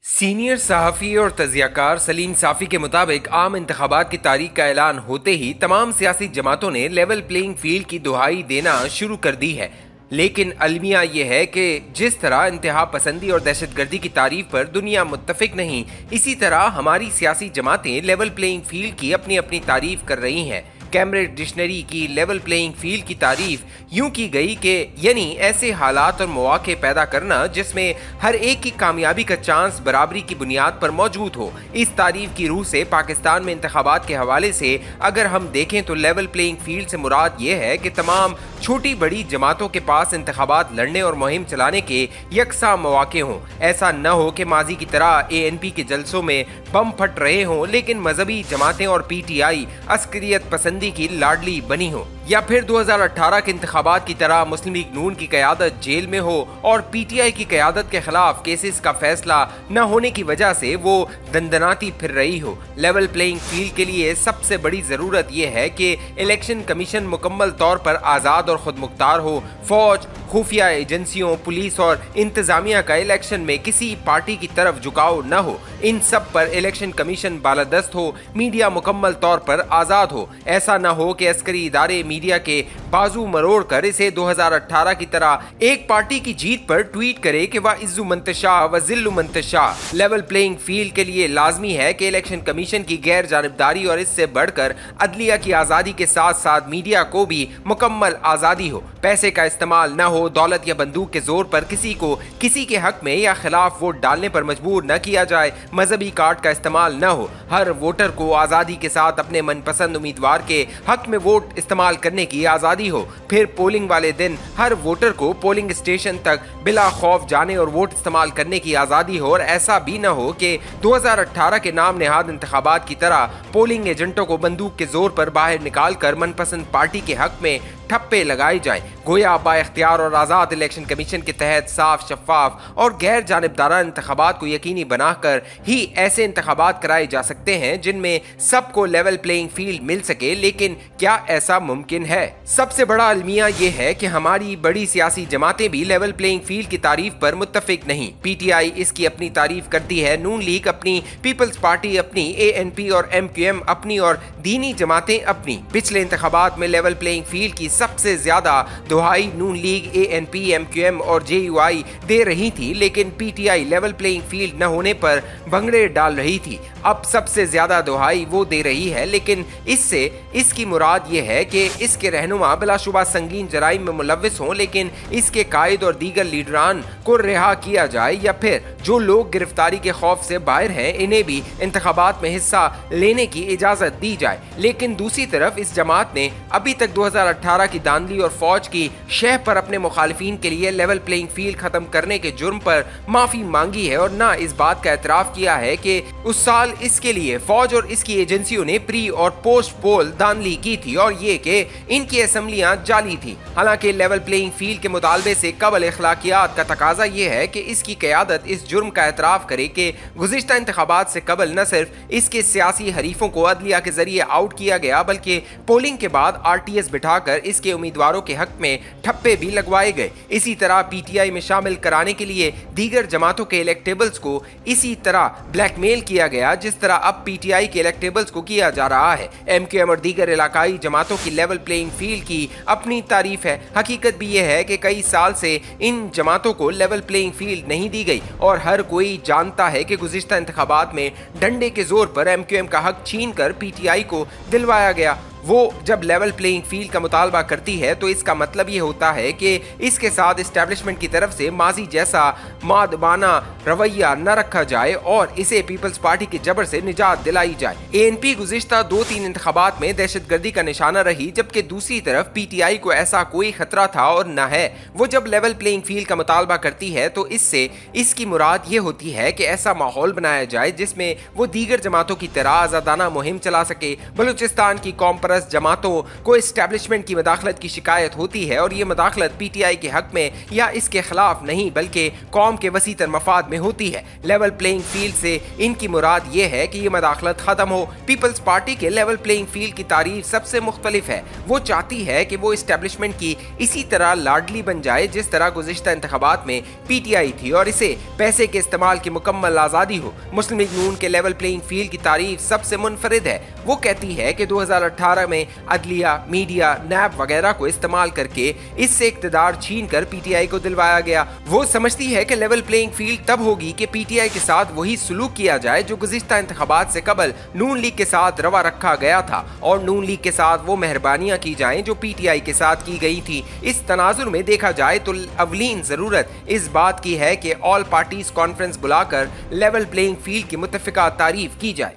Senior सहाफ़ी और तज़ियाकार सलीम साफ़ी के मुताबिक आम इंतखाबात की तारीख का ऐलान होते ही तमाम सियासी जमातों ने लेवल प्लेइंग फील्ड की दुहाई देना शुरू कर दी है। लेकिन अलमिया यह है कि जिस तरह इंतहा पसंदी और दहशतगर्दी की तारीफ पर दुनिया मुत्तफिक नहीं, इसी तरह हमारी सियासी जमातें लेवल प्लेइंग फील्ड की अपनी अपनी तारीफ कर रही हैं। कैम्ब्रिज डिक्शनरी की लेवल प्लेइंग फील्ड की तारीफ यूं की गई कि यानी ऐसे हालात और मौके पैदा करना जिसमें हर एक की कामयाबी का चांस बराबरी की बुनियाद पर मौजूद हो। इस तारीफ की रूह से पाकिस्तान में इंतखाबात के हवाले से अगर हम देखें तो लेवल प्लेइंग फील्ड से मुराद ये है कि तमाम छोटी बड़ी जमातों के पास इंतखाबात लड़ने और मुहिम चलाने के यकसा मौके हों। ऐसा न हो कि माजी की तरह ANP के जलसों में बम फट रहे हों लेकिन मजहबी जमातें और PTI अस्करियत पसंदी की लाडली बनी हो, या फिर 2018 के इंतखाबात की तरह मुस्लिम लीग नून की क़यादत जेल में हो और PTI की क़यादत के खिलाफ केसेस का फैसला न होने की वजह से वो दंदनाती फिर रही हो। लेवल प्लेइंग फील्ड के लिए सबसे बड़ी ज़रूरत यह है कि इलेक्शन कमीशन मुकम्मल तौर पर आज़ाद और खुद मुख्तार हो। फौज, खुफिया एजेंसियों, पुलिस और इंतजामिया का इलेक्शन में किसी पार्टी की तरफ झुकाव न हो। इन सब पर इलेक्शन कमीशन बालादस्त हो। मीडिया मुकम्मल तौर पर आज़ाद हो। ऐसा न हो कि अस्करी इदारे मीडिया के बाजू मरोड़ कर इसे 2018 की तरह एक पार्टी की जीत पर ट्वीट करे कि वह इज्जु मंतशा व जिल्लु मंतशा। लेवल प्लेइंग फील्ड के लिए लाजमी है कि इलेक्शन कमीशन की गैर जानिबदारी और इससे बढ़कर अदलिया की आज़ादी के साथ साथ मीडिया को भी मुकम्मल आज़ादी हो। पैसे का इस्तेमाल न हो, दौलत या बंदूक के जोर पर किसी को किसी के हक में या खिलाफ वोट डालने पर मजबूर न किया जाए। मजहबी कार्ड का इस्तेमाल न हो। हर वोटर को आज़ादी के साथ अपने मनपसंद उम्मीदवार के हक में वोट इस्तेमाल करने की आज़ादी हो। फिर पोलिंग वाले दिन हर वोटर को पोलिंग स्टेशन तक बिला खौफ जाने और वोट इस्तेमाल करने की आज़ादी हो। और ऐसा भी न हो कि 2018 के नाम नेहाद इंतखाबात की तरह पोलिंग एजेंटों को बंदूक के जोर पर बाहर निकाल कर मनपसंद पार्टी के हक में ठप्पे लगाए जाएं। गोया बाइख्तियार और आज़ाद इलेक्शन कमीशन के तहत साफ, शफाफ और गैर जानिबदाराना इंतखाबात को यकीनी बनाकर ही ऐसे इंतखाबात कराए जा सकते हैं जिनमें सबको लेवल प्लेइंग फील्ड मिल सके। लेकिन क्या ऐसा मुमकिन है? सबसे बड़ा अलमिया ये है कि हमारी बड़ी सियासी जमातें भी लेवल प्लेइंग फील्ड की तारीफ पर मुत्तफिक नहीं। PTI इसकी अपनी तारीफ करती है, नून लीग अपनी, पीपल्स पार्टी अपनी, ANP और MQM अपनी और दीनी जमातें अपनी। पिछले इंतखाबात में लेवल प्लेइंग फील्ड की सबसे ज्यादा दुहाई नून लीग, ANP, MQM और JUI दे रही थी, लेकिन PTI लेवल प्लेइंग फील्ड न होने पर भंगड़े डाल रही थी। अब सबसे ज्यादा दुहाई वो दे रही है, लेकिन इससे इसकी मुराद ये है कि इसके रहनुमा बिलाशुबा संगीन जराइम में मुलव्विस हों, लेकिन इसके कायद और दीगर लीडरान को रिहा किया जाए, या फिर जो लोग गिरफ्तारी के खौफ से बाहर हैं इन्हें भी इंतखाबात में हिस्सा लेने की इजाजत दी जाए। लेकिन दूसरी तरफ इस जमात ने अभी तक 2018 की दांधली और फौज की शह पर अपने मुखालिफिन के लिए लेवल प्लेइंग फील्ड खत्म करने के जुर्म पर माफी मांगी है और न इस बात का एतराफ किया है कि उस साल इसके लिए फौज और इसकी एजेंसियों ने प्री और पोस्ट पोल दांधली की थी और ये कि इनकी असेंबलियां जाली थी। हालांकि लेवल प्लेइंग फील्ड के मुतालबे से कबल अखलाकियात का तकाजा ये है कि इसकी क़यादत इस जुर्म का एतराफ करे कि गुज़िश्ता इंतखाबात से कबल न सिर्फ इसके सियासी हरीफों को अदलिया के जरिए आउट किया गया, बल्कि पोलिंग के बाद RTS बिठाकर इसके उम्मीदवारों के हक में ठप्पे भी लगवाए गए। इसी तरह PTI में शामिल कराने के लिए दीगर जमातों के इलेक्टेबल्स को इसी तरह ब्लैकमेल किया गया जिस तरह अब PTI के इलेक्टेबल्स को किया जा रहा है। MQM और दीगर इलाकाई जमातों की लेवल प्लेइंग फील्ड की अपनी तारीफ है। हकीकत भी यह है कि कई साल से इन जमातों को लेवल प्लेइंग फील्ड नहीं दी गई और हर कोई जानता है कि गुज़िश्ता इंतखाबात में डंडे के जोर पर MQM का हक छीन कर PTI को दिलवाया गया। वो जब लेवल प्लेइंग फील्ड का मुतालबा करती है तो इसका मतलब ये होता है कि इसके साथ एस्टेब्लिशमेंट की तरफ से माजी जैसा मादबाना रवैया न रखा जाए और इसे पीपल्स पार्टी के जबर से निजात दिलाई जाए। ANP गुज़िश्ता 2-3 इंतखाबात में दहशतगर्दी का निशाना रही, जबकि दूसरी तरफ PTI को ऐसा कोई खतरा था और न है। वो जब लेवल प्लेइंग फील्ड का मुतालबा करती है तो इससे इसकी मुराद ये होती है कि ऐसा माहौल बनाया जाए जिसमें वो दीगर जमातों की तरह आज़ादाना मुहिम चला सके। बलूचिस्तान की कौम परस्त जमातों को एस्टेब्लिशमेंट की मदाखलत की शिकायत होती है और ये मदाखलत पीटीआई के हक में या इसके खिलाफ नहीं बल्कि कौम के वसीतर मफाद में होती है। लेवल प्लेइंग फील्ड से इनकी मुराद ये है कि ये मदाखलत खत्म हो। पीपल्स पार्टी के लेवल प्लेइंग फील्ड की तारीफ सबसे मुख्तलिफ है। वो चाहती है कि वो एस्टेब्लिशमेंट की इसी तरह लाडली बन जाए जिस तरह गुज़िश्ता इंतखाबात में पीटीआई थी और इसे पैसे के इस्तेमाल की मुकम्मल आज़ादी हो। मुस्लिम लीग नून के लेवल प्लेइंग फील्ड की तारीफ सबसे मुनफरिद है। वो कहती है कि 2018 में अदलिया, मीडिया, नैब वगैरह को इस्तेमाल करके इससे इक्तदार छीन कर पीटीआई को दिलवाया गया। वो समझती है कि लेवल प्लेइंग फील्ड तब होगी कि पीटीआई के साथ वही सुलूक किया जाए जो गुज़िश्ता इंतखाबात से कबल नून लीग के साथ रवा रखा गया था और नून लीग के साथ वो मेहरबानियां की जाएं जो पीटीआई के साथ की गई थी। इस तनाजुर में देखा जाए तो अवलीन जरूरत इस बात की है कि ऑल पार्टीज कॉन्फ्रेंस बुलाकर लेवल प्लेइंग फील्ड की मुत्तफिका तारीफ की जाए।